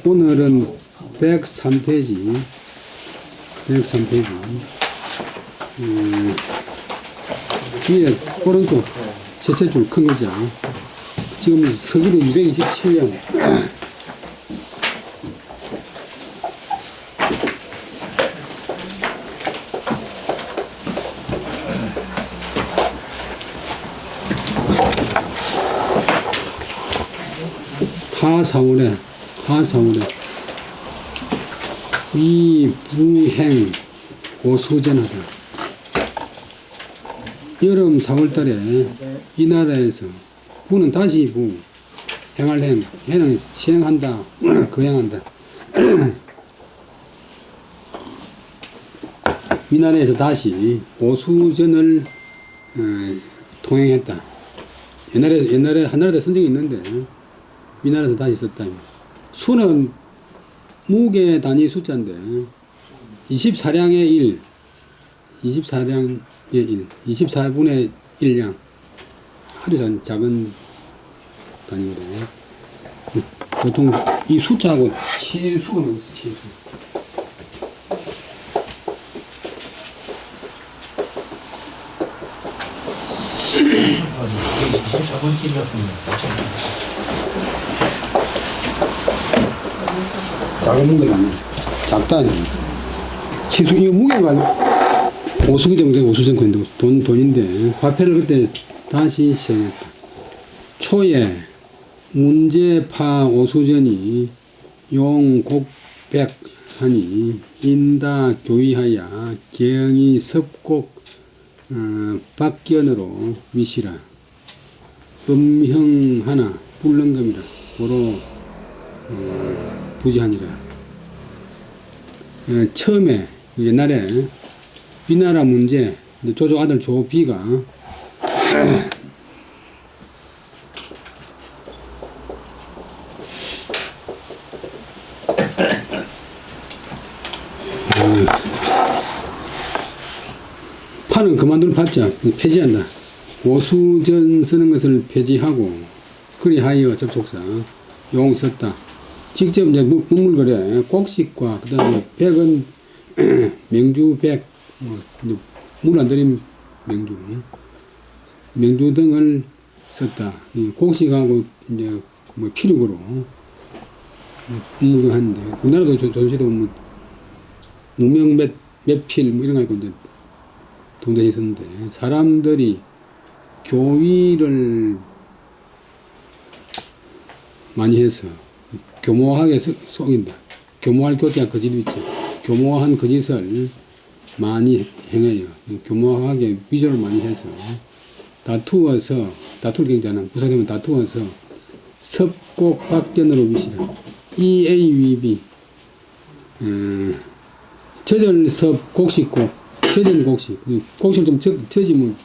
오늘은 103페이지. 103페이지. 위에 오른쪽 셋째 줄 큰 거죠. 지금 서기로 227년. 하사월에 이부행 오수전하다. 여름 4월달에 이 나라에서 부는 다시 부, 행할 행, 해는 시행한다, 거행한다. 이 나라에서 다시 오수전을 통행했다. 옛날에 한나라에 쓴 적이 있는데 이 나라에서 다시 썼다. 수는 무게 단위 숫자인데 24량의 1, 24량의 1, 24분의 1량. 아주 작은 단위인데 보통 이 숫자하고 치수가 치수. 작은 문제가 아니야. 작다. 치수, 이거 무게가 오수기 때문에 오수전 건데, 돈인데, 화폐를 그때 다시 시행했다. 초에 문제파 오수전이 용곡백하니 인다 교의하여 경이 섭곡 박견으로 미시라. 음형 하나 불능금이라. 고로 부지하니라. 처음에 옛날에 위나라 문제 조조 아들 조비가 판은 그만두는 받자. 폐지한다. 오수전 쓰는 것을 폐지하고 그리하여 접속사 용 썼다. 직접 이제 문물거래 곡식과 그다음에 백은 명주 백, 물 안 들인 명주 등을 썼다. 이 곡식하고 이제 뭐 필육으로 문물을 하는데 우리나라도 조선시대 보면 무명 몇필 뭐 이런 거 있고 이제 동대에 있었는데 사람들이 교위를 많이 해서 교모하게 속인다. 교모할 교태가 거짓도 있죠. 교모한 거짓을 많이 행해요. 교모하게 위조를 많이 해서 다툴 경자는 부사되면 다투어서 섭곡박견으로 미시라. EAVB 저절섭 곡식곡 저전 곡식 곡식을 좀 저지면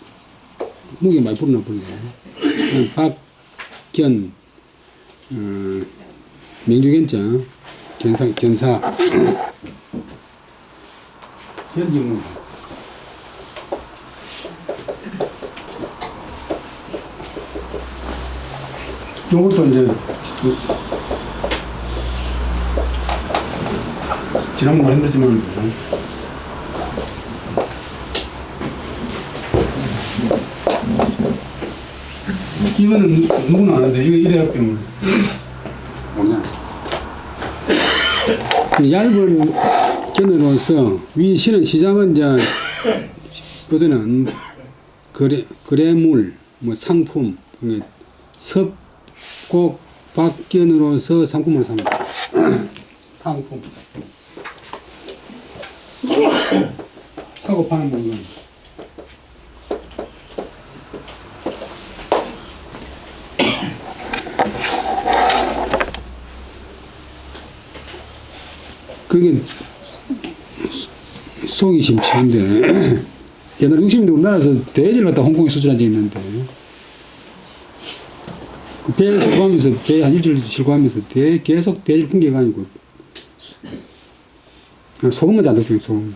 무게 많이 불어나 버리네. 박견 명주견자 견사 견지문 요것도 이제 지난번에 힘들지만 이거는 누구나 아는데 이거 일회합병을 뭐냐 얇은 견으로서 위 실은 시장은 이제 요새는 거래물 뭐 상품 섭곡 박견으로서 상품을 삽니다. 상품 사고 파는 물건 그게 속이 심취한데 옛날 60년대 우리나라에서 돼지를 갖다 홍콩에 수출한 적이 있는데 그 배에 실고하면서 배에 한 일주일 실고하면서 계속 돼지를 끊겨가지고 소금만 잔뜩 줘요. 소금.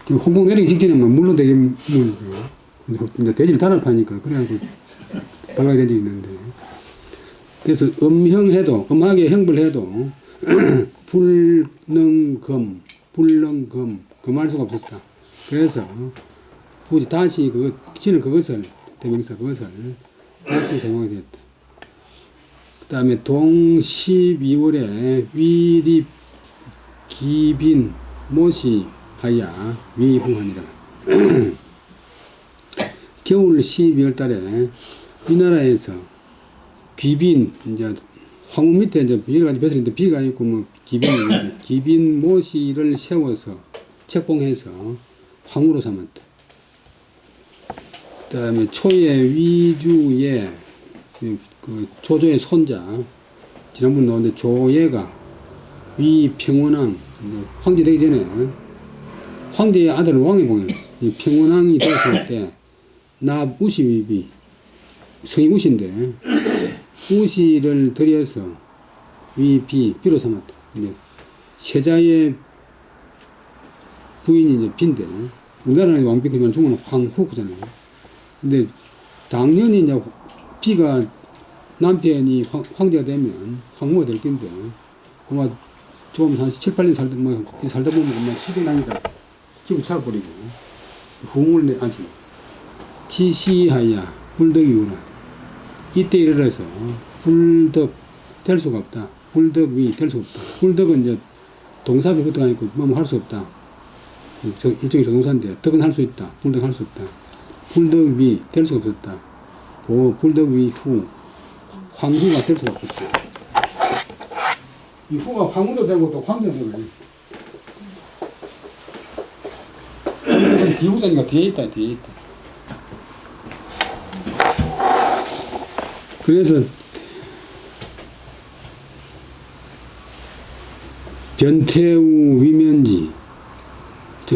홍콩 내리기 직전에만 물로 되게 물고 이제 돼지를 달아 파니까 그래가지고 발각이 된 적이 있는데 그래서 음형해도, 음하게 형벌해도, 불능금, 금할 수가 없었다. 그래서, 굳이 다시 시는 그것을, 대명사 그것을 다시 사용하게 되었다. 그 다음에 동 12월에 위립, 기빈, 모시, 하야, 위후하니라. 겨울 12월 달에 우리나라에서 귀빈, 이제 황후 밑에 이제 여러 가지 벼슬 있는데 비가 있고 뭐 기빈 모시를 세워서 책봉해서 황후로 삼았다. 그 다음에 초의 위주의 그 조조의 손자, 지난번 나왔는데 조예가 위평원왕, 황제 되기 전에 황제의 아들을 왕에 봉해. 이 평원왕이 되었을 때 납 우시비비, 성이 우시인데 우시를 들여서 비로 삼았다. 이제 세자의 부인이 이제 빈데, 우리나라는 왕비지만 중국은 황후잖아요. 근데 당연히 이제 비가 남편이 황제가 되면 황후가 될 텐데, 그만 좀 한 7, 8년 살다 보면 그만 시정나니까 집을 차버리고 후궁을 안지. 지시하야 불덕이구나. 이때 이르러서 불덕 될 수가 없다. 불덕이 될 수가 없다. 불덕은 이제 동사비 부터가 아니고 뭐 할 수 없다. 일종의 조동사인데 덕은 할 수 있다. 불덕 할 수 없다. 불덕이 될 수가 없었다. 불덕이 후 황후가 될 수가 없었다. 이 후가 황후도 되고 또 황제도 되고. 뒤후자니까 뒤에 있다. 그래서 변태우 위면지,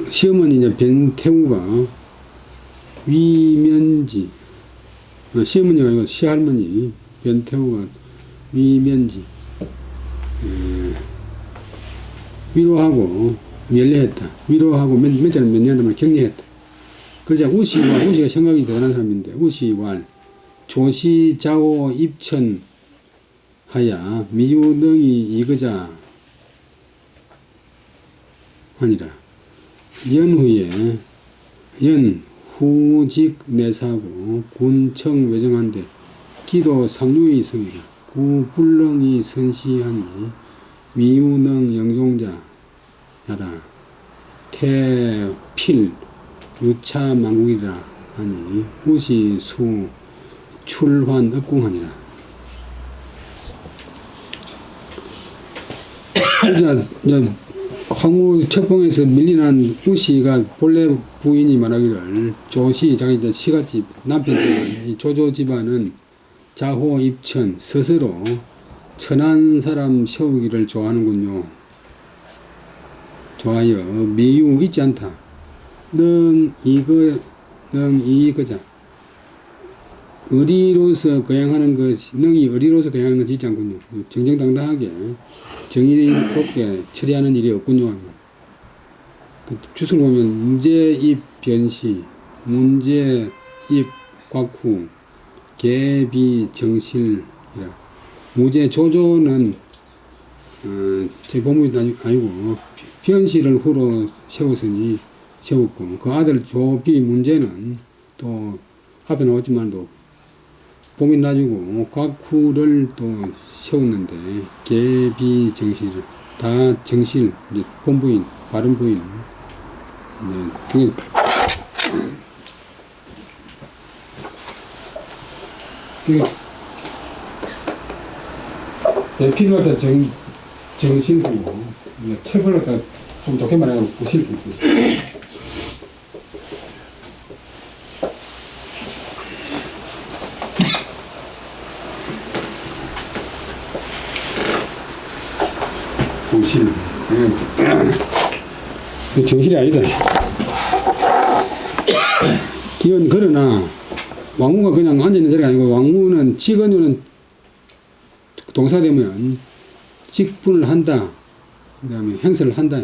시어머니 이제 변태우가 위면지, 시어머니가 아니고 시할머니 변태우가 위면지, 위로하고 면례했다. 위로하고 면제는 면례한다면 격려했다. 그러자 우시가 생각이 대단한 사람인데, 우시왈 조시자오 입천하야 미유능이 이거자 하니라. 연후에 후직 내사고 군청 외정한데 기도 상류의 성이라. 구불능이 선시하니 미유능 영종자 야라. 태필 유차 망국이라 하니 우시수 출환 업궁하니라. 황후 책봉에서 밀려난 우시가 본래 부인이 말하기를 조시, 자기 시갓집 남편 집안, 이 조조 집안은 자호 입천 스스로 천한 사람 세우기를 좋아하는군요. 좋아요. 미유 있지 않다. 능 이거자. 의리로서 거양하는 것이, 능이 의리로서 거양하는 것이 있지 않군요. 정정당당하게 정의롭게 처리하는 일이 없군요. 그 주소를 보면 문제입 변시, 문제입 곽후, 개비 정실이라. 무제 조조는 제 보물이 아니고 변시를 후로 세웠고, 그 아들 조비 문제는 또 앞에 나왔지만도 봄이 나주고 곽후를 또 세웠는데, 개비 정실, 다 정실, 이제 본부인, 바른 부인, 필요할 때 정실고, 책을 갖다 좀 좋게 말하면 부실고. 부실. 정실이 아니다. 기원 그러나 왕후가 그냥 앉아있는 자리가 아니고, 왕후는 직언유는 동사되면 직분을 한다, 그 다음에 행사를 한다.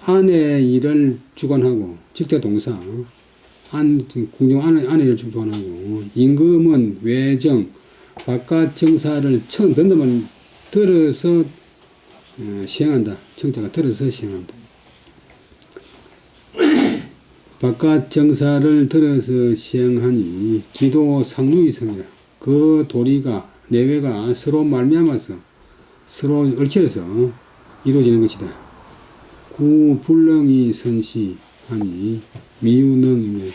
아내 일을 주관하고, 직자 동사, 궁정 아내 일을 주관하고, 임금은 외정, 바깥 정사를 듣는 들어서 시행한다. 청자가 들어서 시행한다. 바깥 정사를 들어서 시행하니 기도 상루이성이라. 그 도리가 내외가 서로 말미암아서 서로 얽혀서 이루어지는 것이다. 구 불능이 선시하니 미유능이며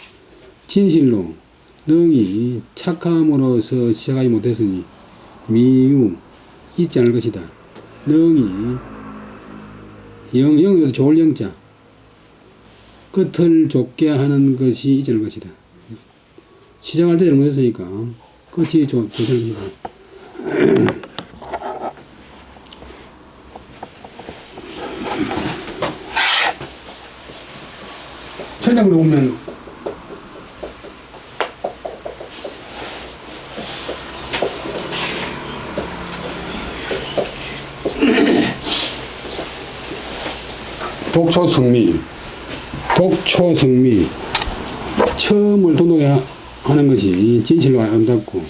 진실로 능이 착함으로서 시작하지 못했으니 미유 있지 않을 것이다. 능이 영에도 좋을 영자 끝을 좁게 하는 것이 있지 않을 것이다. 시작할 때 잘못했으니까 끝이 좋지 않을 것이다. 천장으로 보면 독초성미 처음을 도독해 하는 것이 진실로 아름답고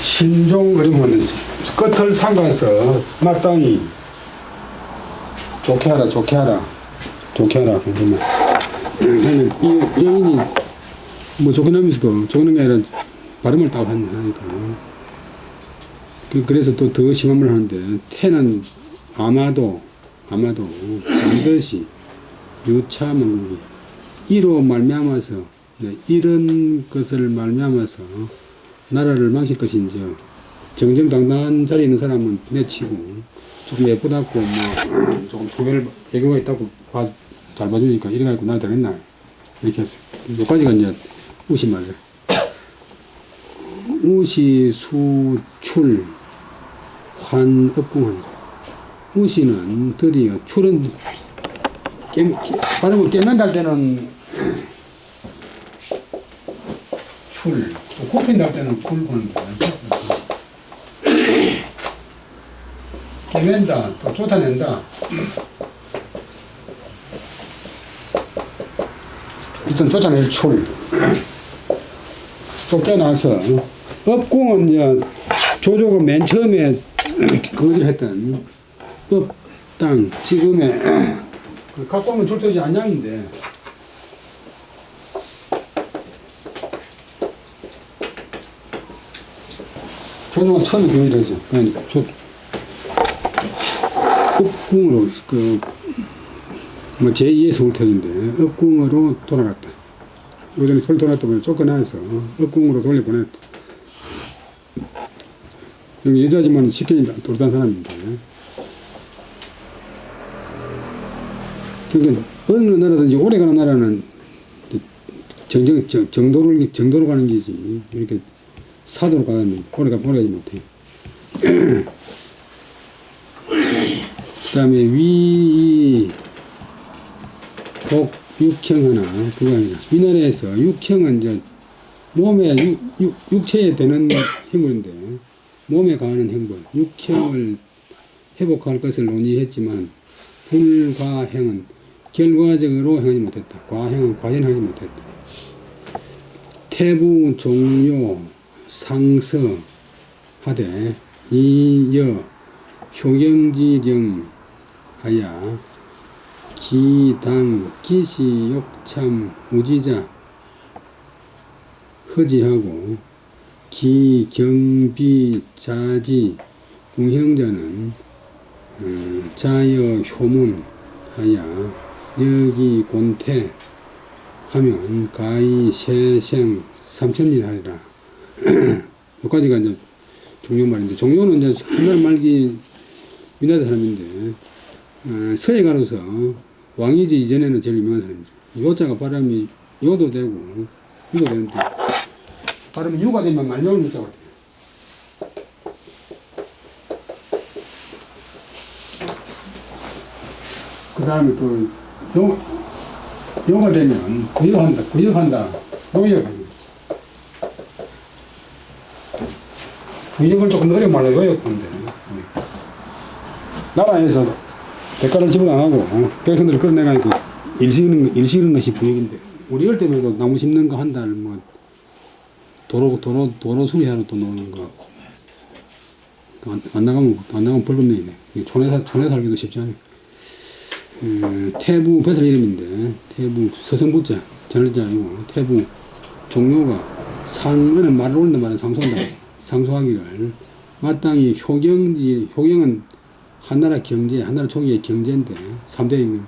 신종 어림하는 끝을 삼가서 마땅히 좋게 하라. 이 여인이 뭐 좋게 나면서도 좋는 게 아니라 발음을 따고 하니까. 그래서 또 더 심한 말 하는데, 태는 아마도 반드시 유차망국이 이로 말미암아서 이런 것을 말미암아서 나라를 망칠 것인지 정정당당한 자리에 있는 사람은 내치고 조금 예쁘다고 뭐 조금 조개를 애교가 있다고 잘 봐주니까 이래 가지고 나도 되겠나 이렇게 했어요. 여기까지가 이제 우시 말이에요. 우시 수출 환업공하니 우시는 드디어 출은 발음을 깨면달 때는 출, 또 꼽힌달 때는 쿨 보는 거야. 깨맨다, 또 쫓아낸다. 일단 쫓아낼 출. 쫓겨나서, 업공은 이제 조조가 맨 처음에 거기를 했던 업당, 지금의, 갖고 오면 줄도지 안양인데, 조조가 처음에 그 일을 했어. 그러니까 업궁으로 뭐 제2의 서울태인데 업궁으로 돌아갔다. 요전에 서울 돌아갔다 보면 쫓겨나서 업궁으로 돌려보냈다. 여기 여자지만 쉽게 돌아다닌 사람인데. 그러니까 어느 나라든지 오래가는 나라는 정도로 가는 게지. 이렇게 사도로 가면 오래가지 못해. 그 다음에 위, 복, 육형 하나, 그거 아니라. 이 나라에서 육형은 이제 몸에, 육체에 되는 행물인데, 몸에 가하는 행물, 육형을 회복할 것을 논의했지만, 불과행은 결과적으로 행하지 못했다. 과행은 과연하지 못했다. 태부, 종료, 상서, 하되, 이여, 효경지경, 하야 기당 기시욕참 우지자 허지하고 기경비자지 궁형자는 자여 효문 하야 여기 곤태 하면 가히 세생 삼천리 하리라. 여기까지가 이제 종료 말인데, 종료는 이제 한달 말기 민나라 사람인데, 서해 가로서 왕이지 이전에는 제일 유명한 사람이죠. 요자가 발음이 요도 되고 유도 되는데, 발음이 유가 되면 말명을 묻자고 돼요. 그 다음에 또 요가 되면 구역한다. 노역하는 거죠. 부역을 조금 어려운 말로 요약하는데 나라에서 대가를 지불 안 하고 백성들을 끌어내가지고 일시는 것이 부역인데 우리 이럴 때만 나무 심는 거 한 달 뭐 도로 수리하러 또 노는 거 안 나가면 벌금내이네. 촌에 살기도 쉽지 않아요. 태부 벼슬 이름인데 태부 서성부자 전자 아니고 태부 종료가 상은 말을 옳는 말은 상소하기를 마땅히 효경은 한나라 경제, 한나라 총리의 경제인데 3대 임금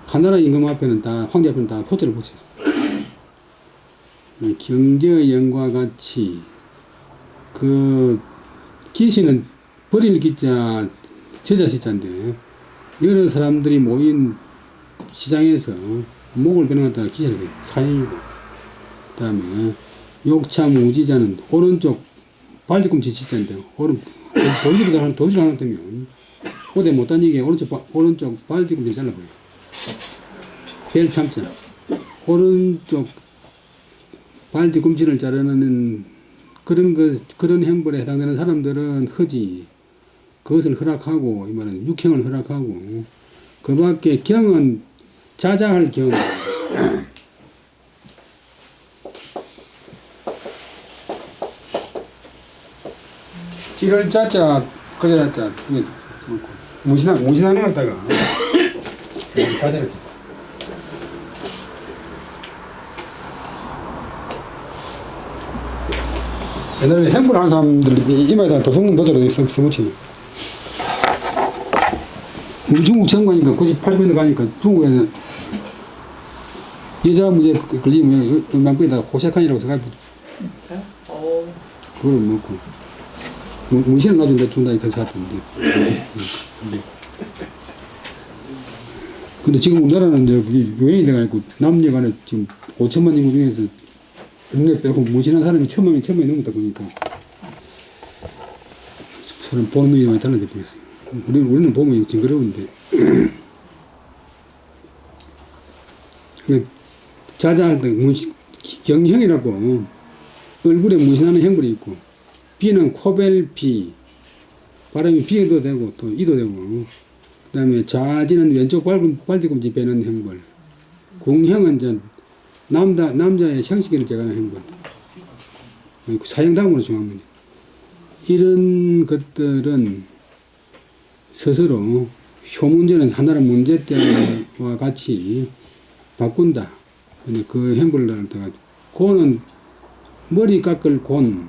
한나라 임금 앞에는 다 황제 앞에는 다 호자를 붙였어. 경제영과 같이 그 기시는 버릴 기자 저자 시자인데 여러 사람들이 모인 시장에서 목을 베어놨다가 기자를 해요. 사형이고 그 다음에 욕차무지자는 오른쪽 발뒤꿈치 지자인데 도지를 하나 뜨면 고대 못 다니게 오른쪽 발뒤꿈치를 잘라버려요. 벨참자 오른쪽 발뒤꿈치를 자르는 그런 행벌에 해당되는 사람들은 허지 그것을 허락하고 이 말은 육형을 허락하고 그 밖에 경은 자자할 경 찌를 자자 그래 자자 무신하는 걸다가 자자를 옛날에 행불 하는 사람들이 이마에다 도둑놈 도저로 써붙이네. 우리 중국 정관이니까 98년도 가니까 중국에서 여자 문제 걸리면 만국에다가 호색한이라고 생각해. 그걸 먹고 문신을 놔준다 준다니까 생각했는데. 근데 지금 우리나라는 유행이 돼가지고 남녀간에 지금 5천만 인구 중에서 국내 빼고 무신한 사람이 천만이 넘었다 보니까 사람 보는 눈이 많이 달라져 버렸어요. 우리는 보면 징그러운데 자자할 때 경형이라고 얼굴에 문신하는 형벌이 있고 비는 코벨비 바람이 비도 되고 또 이도 되고 그 다음에 좌지는 왼쪽 발뒤꿈치 베는 형벌 궁형은 전 남자의 생식기를 제거하는 행동. 사형당으로 정한 문제. 이런 것들은 스스로 효문제는 하나의 문제 때와 같이 바꾼다. 근데 그 행보를 따라다가 고는 머리 깎을 곤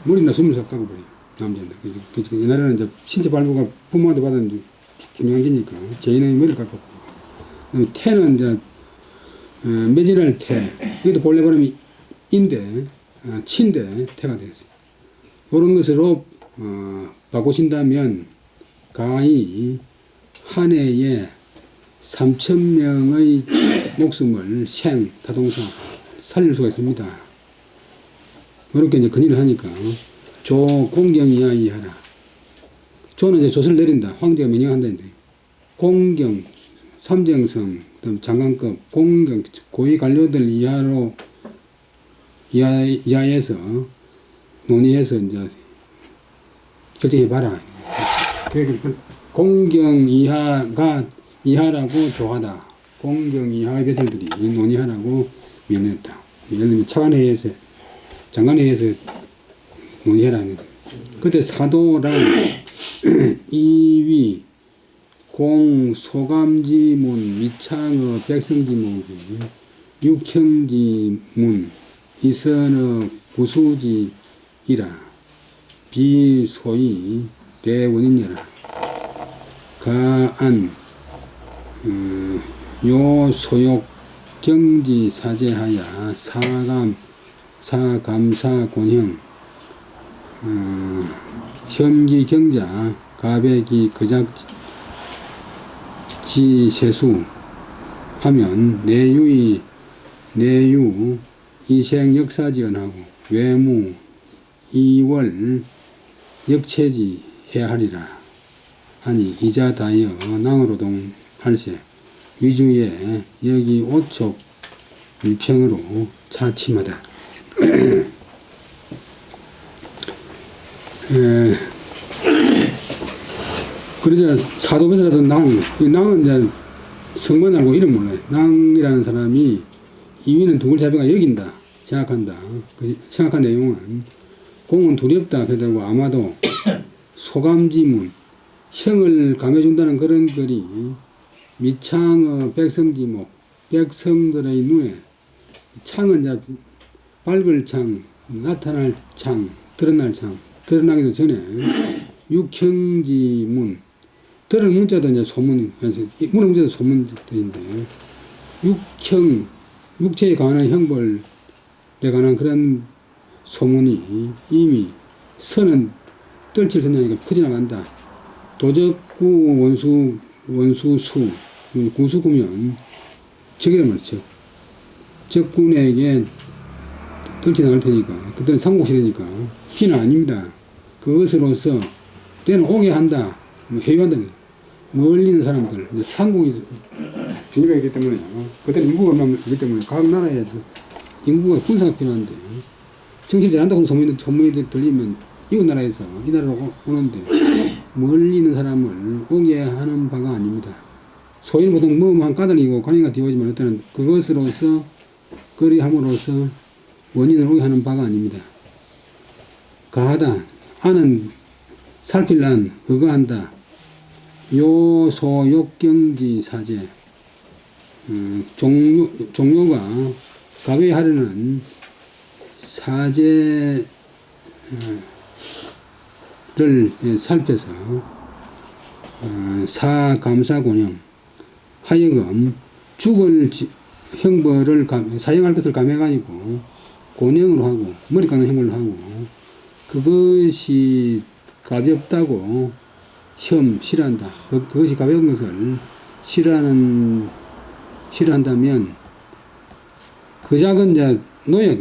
머리나 숨을 싹 깎아버려. 남자인데. 옛날에는 이제 신체 발부가 부모한테 받은 중요한 게니까 죄인의 머리를 깎고 태는 이제 매진할 태, 이것도 본래 발음이 인데, 치인데, 태가 되겠어요. 이런 것으로, 바꾸신다면, 가히 한 해에 3,000명의 목숨을 타동사, 살릴 수가 있습니다. 이렇게 이제 건의를 하니까, 공경 이하라. 조는 이제 조서를 내린다. 황제가 명령한다는데, 공경, 삼정성, 그다음 장관급, 공경, 고위 관료들 이하에서 논의해서 이제 결정해봐라. 공경 이하라고 조하다. 공경 이하의 배설들이 논의하라고 명령했다. 예를 들면 차관회의에서, 장관회의에서 논의해라는 거예요. 그때 사도랑 이위, 공, 소감지문, 미창어, 백성지문, 육형지문, 이선어, 부수지이라, 비소위, 대원인여라, 가안, 요소욕, 경지사제하야, 사감사곤형, 현기경자, 가백이 지세수 하면 내유 이생 역사지연하고 외무 이월 역체지 해야 하리라 하니 이자다여 낭으로동 할세 위주에 여기 오촉 일평으로 차침하다. 그러자 사도에서라도 이 낭은 이제 성만 알고 이름 몰라요. 낭이라는 사람이 이위는 독을 자비가 여긴다 생각한다. 그 생각한 내용은 공은 두렵다 그러고 아마도 소감지문 형을 감해준다는 그런 글이 미창의 백성지목 백성들의 눈에 창은 이제 밝을 창 나타날 창 드러날 창 드러나기도 전에 육형지문 들은 문자도 이제 소문 문의 문자도 소문들인데 육형 육체에 관한 형벌에 관한 그런 소문이 이미 선은 떨칠 선장이니까 퍼져나간다. 도적구 원수수 구수구면 적이란 말이죠. 적군에게 떨쳐나갈 테니까 그때는 삼국시대니까 피는 아닙니다. 그것으로서 때는 오게 한다. 회유한다. 멀리 있는 사람들 삼국이 중요하기 있기 때문에 그때는 인구가 많기 때문에 각 나라에 인구가 군사가 필요한데 정신 잘한다고 소문이 들리면 이웃 나라에서 이 나라로 오는데 멀리 있는 사람을 오게 하는 바가 아닙니다. 소위는 보통 뭐한 까닭이고 관이가 뒤오지만 일단은 그것으로서 거리함으로써 원인을 오게 하는 바가 아닙니다. 가하다 하는 살필 안 의거한다. 요소 욕경지 사제 종료가 가외하려는 사제를 살펴서 사감사곤형 하여금 죽을 형벌을 사형할 것을 감해가지고 곤형으로 하고 머리 깎는 형벌로 하고 그것이 가볍다고 싫어한다. 그것이 가벼운 것을 싫어한다면 그작은 이제 노역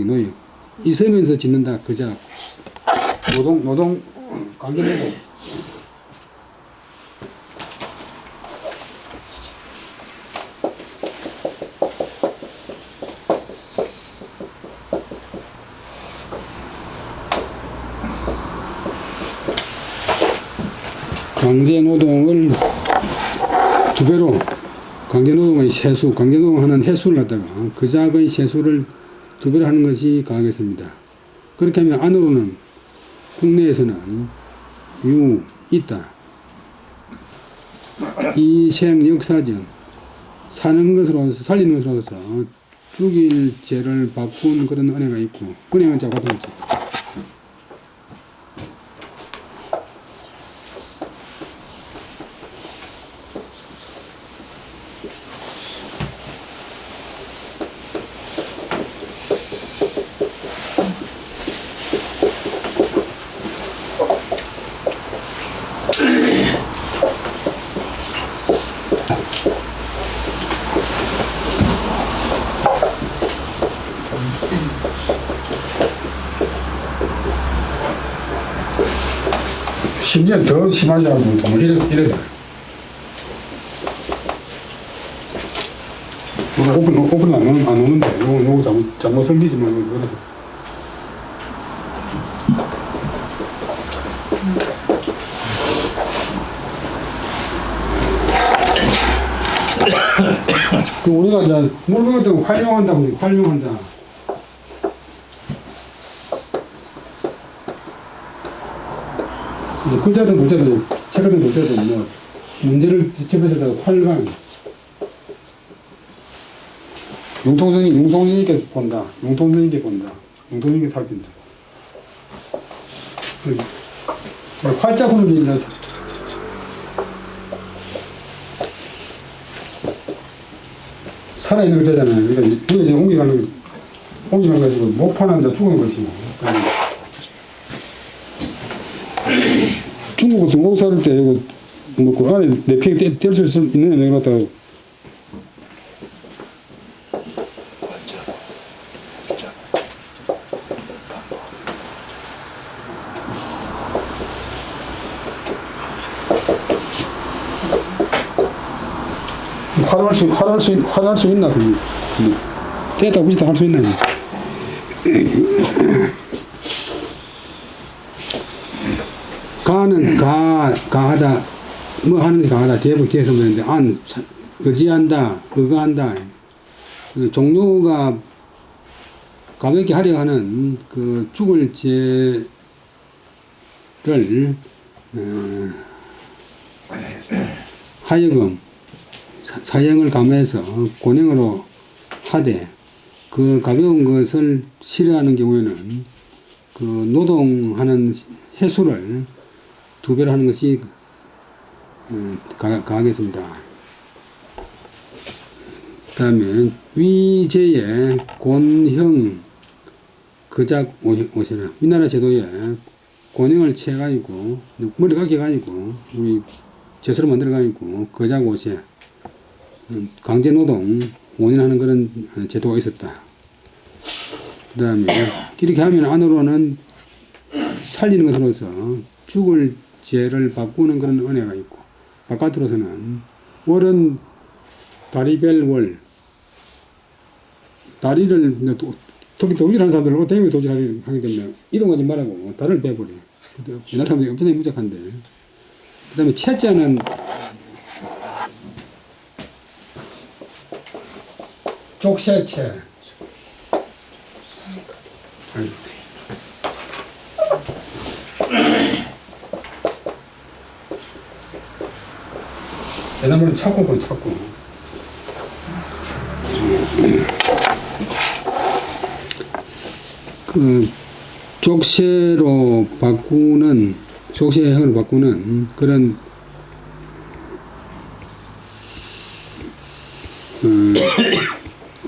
있으면서 짓는다. 그작 노동 관계노동 강제노동을 두 배로 강제노동의 세수, 강제노동하는 횟수를 갖다가 그 작의 세수를 두 배로 하는 것이 가하겠습니다. 그렇게 하면 안으로는 국내에서는 있다. 이생 역사전 사는 것으로서 살리는 것으로서 죽일 죄를 바꾼 그런 은혜가 있고 은혜는 자 같은 거죠. 심지어 더 심하지 않고 이래서 오픈 안 오는데 요거 잘못 설계지만 그래서 그 우리가 이제 물건 같은 거 활용한다. 글자든 문자든 책 같은 글자든 뭐 문제를 접해서 활강 용통선님께서 본다. 용통선님께 본다. 용통선님께 살핀다. 활자군을 빌려서 살아있는 글자잖아요. 그러니까 이게 이제 옮겨가는 가지고 못 파는데 죽은 것이고. 중국 같은 거 살을 때 이거 놓고 안에 내피에 뗄 수 있는 애를 갖다가 활용할 수 있나? 떼다 붙이다 할 수 있나? 가는 가하다 뭐 하는 가하다 뒤에서 보는데 안 의지한다 의거한다 종료가 가볍게 하려 하는 그 죽을 죄를 하여금 사형을 감해서 권행으로 하되 그 가벼운 것을 싫어하는 경우에는 그 노동하는 해수를 2배로 하는 것이 가하겠습니다. 그 다음에 위제의 권형 거작 오시라. 우리나라 제도에 권형을 취해가지고 머리 깎여가지고 우리 죄수로 만들어가지고 거작 오세 강제노동 원인하는 그런 제도가 있었다. 그 다음에 이렇게 하면 안으로는 살리는 것으로서 죽을 죄를 바꾸는 그런 은혜가 있고 바깥으로서는 월은 다리별 월 다리를 특히 도질하는 사람들은 어떻게 도질하게 되면 이동하지 말라고 다리를 빼버려. 옛날 사람들이 엄청나게 무작한데. 그 다음에 채자는 족쇄채 옛날에는 찾고 그 족쇄로 바꾸는 족쇄형으로 바꾸는 그런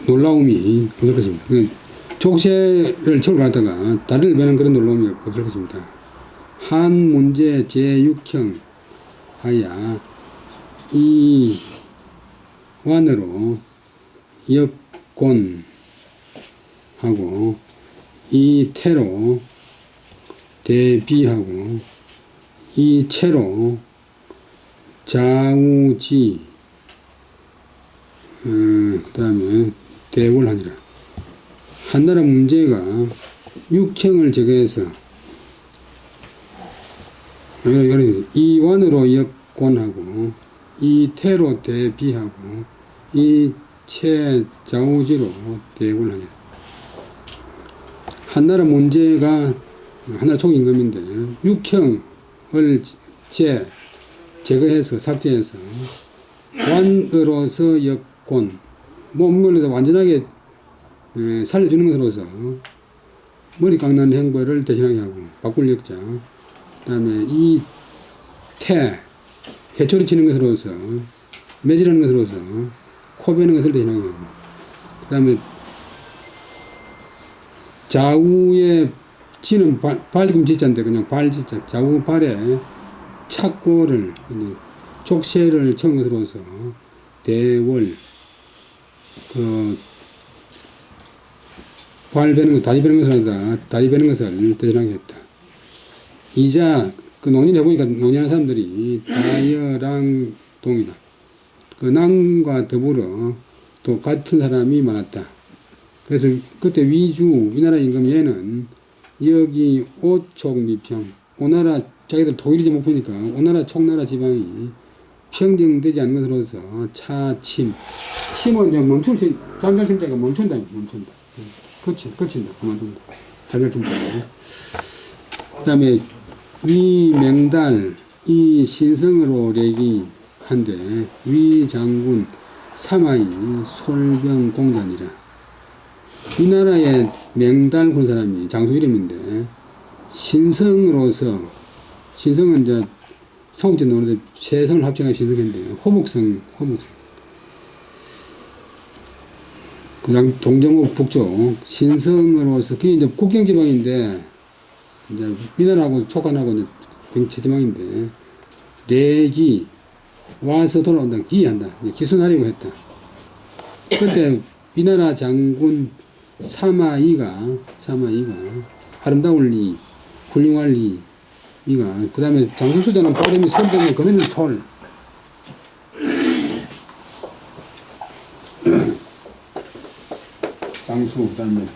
놀라움이 없을 것입니다. 족쇄를 처음 갖다가 다리를 베는 그런 놀라움이 없을 것입니다. 한 문제 제6형 하야 이 완으로 역권하고 이 태로 대비하고 이 채로 좌우지 그 다음에 대월하니라. 한나라 문제가 6형을 제거해서 이 완으로 역권하고 이 태로 대비하고 이 채 좌우지로 대월하니라. 한나라 문제가 한나라 총임금인데 6형을 제거해서 삭제해서 완으로서 역권 몸을 완전하게 살려주는 것으로서 머리 깎는 행보를 대신하게 하고 바꿀 역자 그 다음에 이 해초리 치는 것으로서 매질하는 것으로서 코 베는 것을 대신하게 하고 그 다음에 좌우에 지는 발금 지자인데 그냥 발지자 좌우 발에 착고를 족쇄를 친 것으로서 대월 발 베는 것 다리 베는 것을 아니다 다리 베는 것을 대신하게 했다. 이자 논의를 해보니까 논의하는 사람들이 다여랑동이다. 낭과 더불어 또 같은 사람이 많았다. 그래서 그때 위나라 임금 얘는 여기 오촉미평 오나라 자기들 독일이지 못 보니까 오나라 총나라 지방이 평정되지 않은 것으로서 차침 침은 이제 멈춘 장결침자가 멈춘다. 그친다 그만둔다 장결침자가. 그 다음에 위맹달 이 신성으로 내기 한데 위장군 사마이 솔병공단이라. 이 나라의 맹달 군 사람이 장수 이름인데 신성으로서 신성은 이제 성읍제 노는데 세 성을 합쳐가 신성인데 호북성 그다음 동정읍 북쪽 신성으로서 그게 이제 국경지방인데 이제 미나라하고 촉안하고 이제 경제지방인데 내기 와서 돌아온다 기한다 기순하려고 했다. 그때 위나라 장군 사마이가 아름다울 리 훌륭할 리가 그 다음에 장수수자는 빠름이 선정에 그네는 솔 장수 그 다음에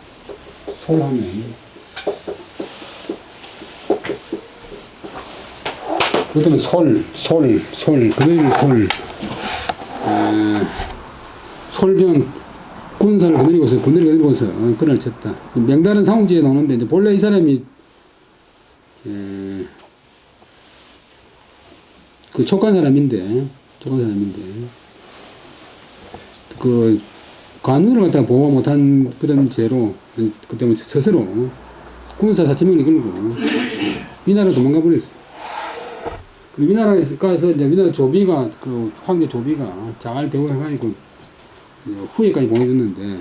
솔하면 그때는 그들이 솔병 군사를 거느리고서 그를 쳤다. 명달은 상욱지에 나오는데, 이제 본래 이 사람이, 그 촉간 사람인데, 그, 관운을 갖다가 보호 못한 그런 죄로, 그 때문에 스스로 군사 사체명을 걸고, 위나라로 도망가 버렸어요. 위나라에 가서, 이제 위나라 조비가, 그 황제 조비가 잘 대우해가지고, 후예까지 보내줬는데,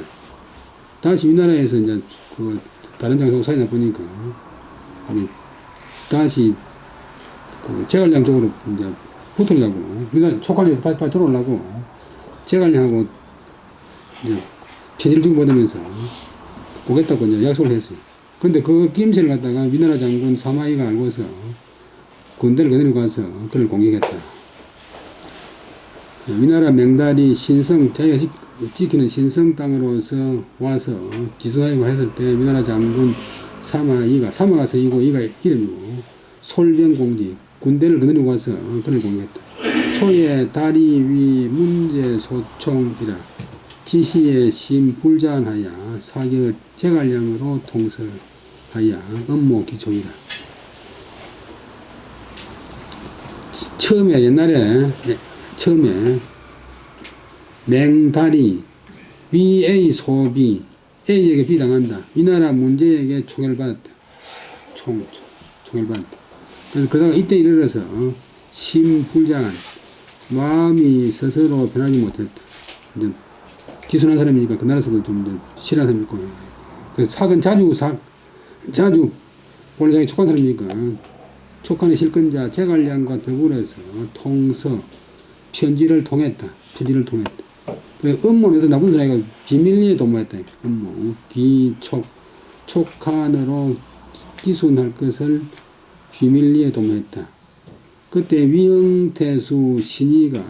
다시 위나라에서 이제 그 다른 장소가 사이나 보니까, 다시 그 제갈량 쪽으로 이제 붙으려고, 위나라 촉관이 다시 들어오려고, 제갈량하고 이제 편지를 주고받으면서 오겠다고 이제 약속을 했어요. 근데 그 낌새를 갖다가 위나라 장군 사마이가 알고서 군대를 거느리고 가서 그를 공격했다. 위나라 명달이 신성, 자기가 지키는 신성 땅으로서 와서 기수하려고 했을 때 위나라 장군 사마가 서이고 이가 이름이고 솔병공지 군대를 거느리고 와서 그를 공격했다. 초에 다리 위 문제 소총이라 지시에 심불자하여 사격 제갈량으로 통설하여 업무 기초이라. 처음에 맹다리 위의 소비 A에게 비당한다. 위나라 문제에게 총애를 받았다. 총애를 받았다. 그래서 그러다가 이때 이르러서 심불장한 마음이 스스로 변하지 못했다. 이제 기순한 사람이니까 그 나라에서도 좀 이제 싫어하는 사람이 있고, 그래서 사근 자주 원래 자기 촉한 사람이니까 촉한의 실권자 제갈량과 더불어서 통서 편지를 통했다. 그래 음모에서 나쁜 사람이가 비밀리에 도모했다. 음모 촉한으로 기순할 것을 비밀리에 도모했다. 그때 위영태수 신이가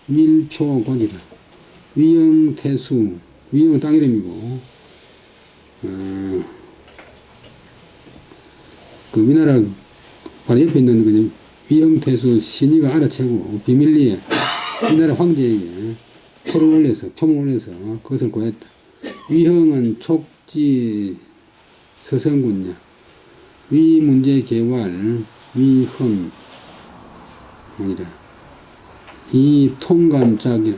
밀표권이다. 위영 땅 이름이고, 그 위나라 바로 옆에 있는 그냥 위영태수 신이가 알아채고 비밀리에 위나라 황제에게 표문을 올려서 그것을 고했다. 위형은 촉지 서성군냐. 위 문제 개활 위형이라. 이 통감짝이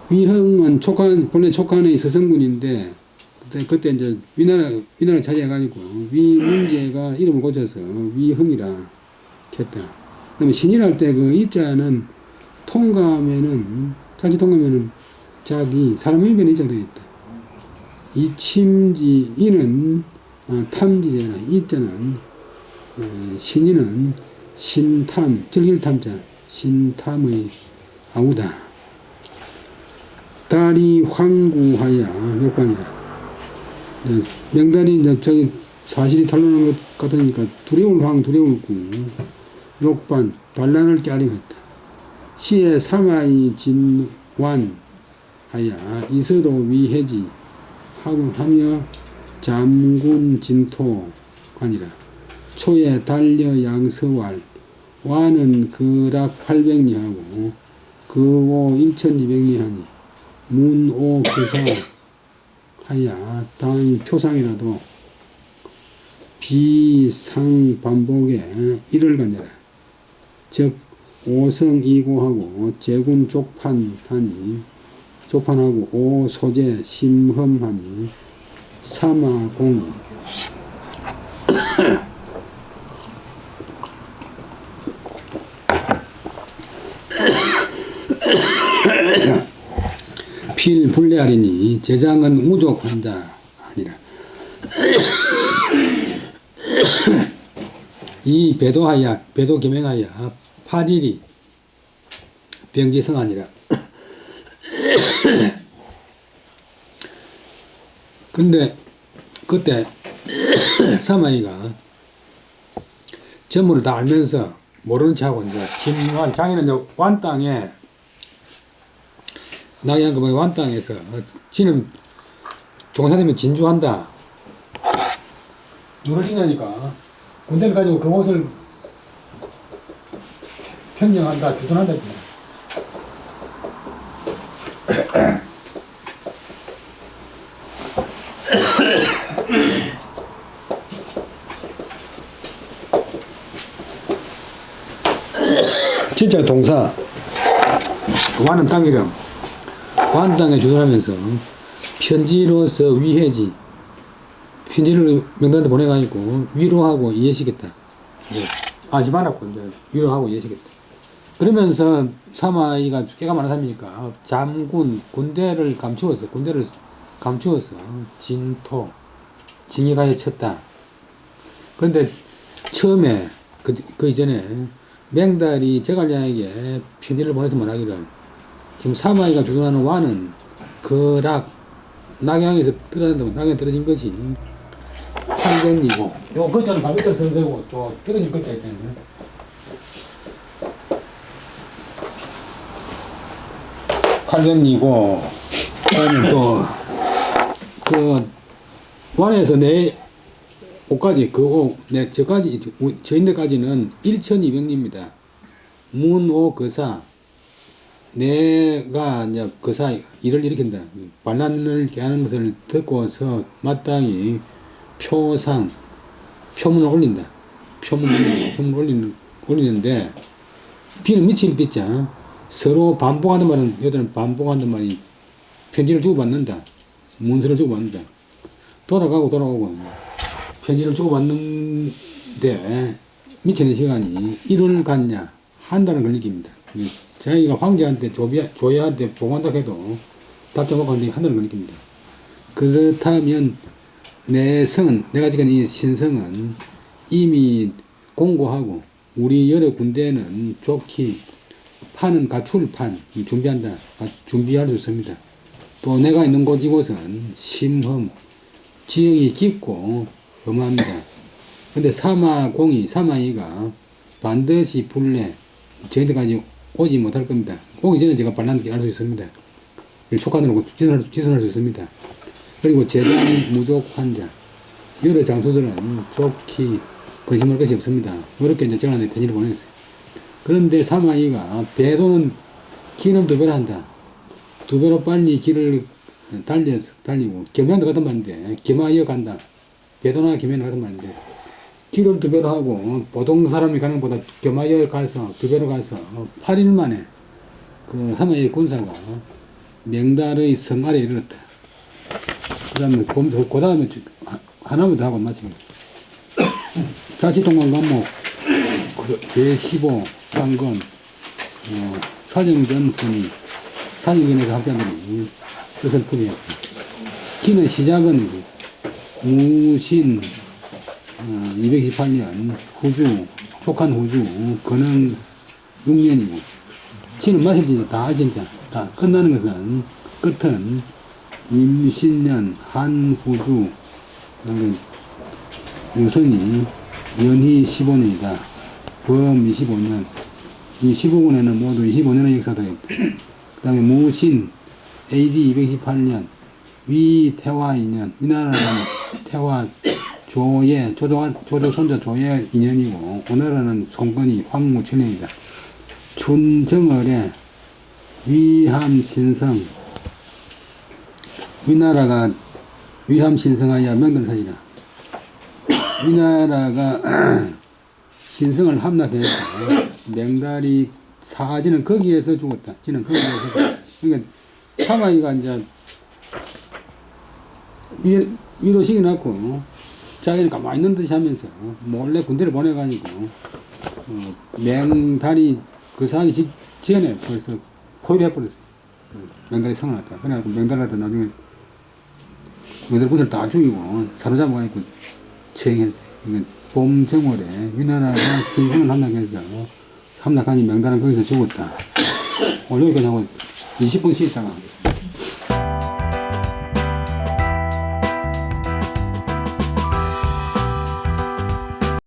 위형은 본래 촉한의 서성군인데, 그때 이제 위나라 차지해가지고, 위 문제가 이름을 고쳐서 위형이라 했다. 그 다음에 신이랄 때 그 이자는 자치 통감에는 자기, 사람의 변에 이자가 되어 있다. 이는 탐지제나, 이자는, 신이는 즐길 탐자, 신탐의 아우다. 달이 황구하여 욕방이라. 명달이 이제 저기 사실이 탄로난 것 같으니까 두려울 구 욕반 반란을 깨알이했다. 시에 사마이 진완하여 이서로 위해지 하며 잠군 진토하니라. 초에 달려 양서왈 와는 그락 800리하고 그오 1200리하니 문오 교사하여 단 표상이라도 비상반복에 이를 간여라. 즉 오성이고하고 제군 족판하고 오소재 심험하니 사마공이 필불례하리니 제장은 우족 환자 아니라. 이 배도 겸행하여 8일이 병지성하니라. 근데 그때 사마이가 전부를 다 알면서 모르는 척하고 이제 김완 장인은 이제 완 땅에 나이한 그 완 땅에서 지는 동사되면 진주한다. 누를 지냐니까 군대를 가지고 그 옷을 평정한다, 주둔한다. 진짜 동사 완은 땅 이름, 완 땅에 주둔하면서 편지로서 위해지, 편지를 명단한테 보내가지고 위로하고 이해시겠다. 하지 말았고 이제 위로하고 이해시겠다. 그러면서 사마이가 깨가 많은 사람이니까 잠군, 군대를 감추어서 진토, 징역하에 쳤다. 그런데 처음에 그 이전에 맹달이 제갈량에게 편지를 보내서 말하기를, 지금 사마이가 주둔하는 완은 거락, 낙양에서 떨어진다고, 낙양에 떨어진 것이 팔전이고, 요 거자는 발거자 쓰면 되고, 또 떨어진 거자 있잖아요. 팔전이고, 그다음에 또, 완에서 내 옷까지, 저 인데까지는 1200리입니다. 문오 거사, 내가 이제 거사 일을 일으킨다. 반란을 개하는 것을 듣고서 마땅히 표문을 올린다. 표문을 올리는데, 비는 미친 빛자. 서로 반복하는 말은, 여들은 반복하는 말이 편지를 주고받는다. 문서를 주고받는다. 돌아가고 편지를 주고받는데 미치는 시간이 1월 갔냐, 한 달은 걸리깁니다. 자기가 황제한테 조야한테 보고한다고 해도 답장 못 하는데 한 달은 걸리깁니다. 그렇다면 내가 지금 이 신성은 이미 공고하고 우리 여러 군대는 좋기 판은 갖출 준비할 수 있습니다. 또 내가 있는 이곳은 심험, 지형이 깊고 험합니다. 근데 사마이가 반드시 저희들까지 오지 못할 겁니다. 오기 전에 제가 반란을 할 수 있습니다. 촉관으로 지선할 수 있습니다. 그리고 재장 무족 환자, 여러 장소들은 좋기 근심할 것이 없습니다. 그렇게 이제 제가 편지를 보냈어요. 그런데 사마이가 배도는 길을 2배로 한다. 2배로 빨리 길을 달리고, 겸양도 같은 말인데, 겸하여 간다. 배도나 겸양도 같은 말인데, 길을 2배로 하고, 보통 사람이 가는 것보다 겸하여 가서, 2배로 가서, 8일 만에, 사마이의 군사가 맹달의 성 아래에 이르렀다. 그 다음에 하나만 더 하고 마칩니다. 자치동관 감목, 제15, 상건, 사정전 분이, 사정전에서 학자들이 뜻을 풀이했다. 기는 시작은 무신 218년 촉한 후주 근흥 6년이고, 지는 마실지 다 진짜 다 끝나는 것은 끝은 임신년 한후주 유선이 연희 15년이다. 범 25년. 이 15군에는 모두 25년의 역사가 있다. 그 다음에 무신 AD 218년 위태화 2년. 위나라는 태화 조조 손자 조예 2년이고, 오늘은 송건이 황무 7년이다. 춘정월에 위함신성, 위나라가 위함신성하여 명들사지라. 위나라가 신성을 함락해서 맹달이 사지는 거기에서 죽었다. 지는 거기에서 죽었다. 그러니까 사마이가 이제 위로 시켜놓고 자기는 가만히 있는 듯이 하면서 몰래 군대를 보내가지고 맹달이 그 사기 직전에 벌써 포위를 해버렸어요. 맹달이 성을 났다. 그래가지고 맹달한테 나중에 맹달 군대를 다 죽이고 사로잡아가지고 체행했어요. 봄 정월에 위나라가 신성을 함락하니 맹달은 거기서 죽었다. 오늘 여기까지 하고 20분 쉬었다가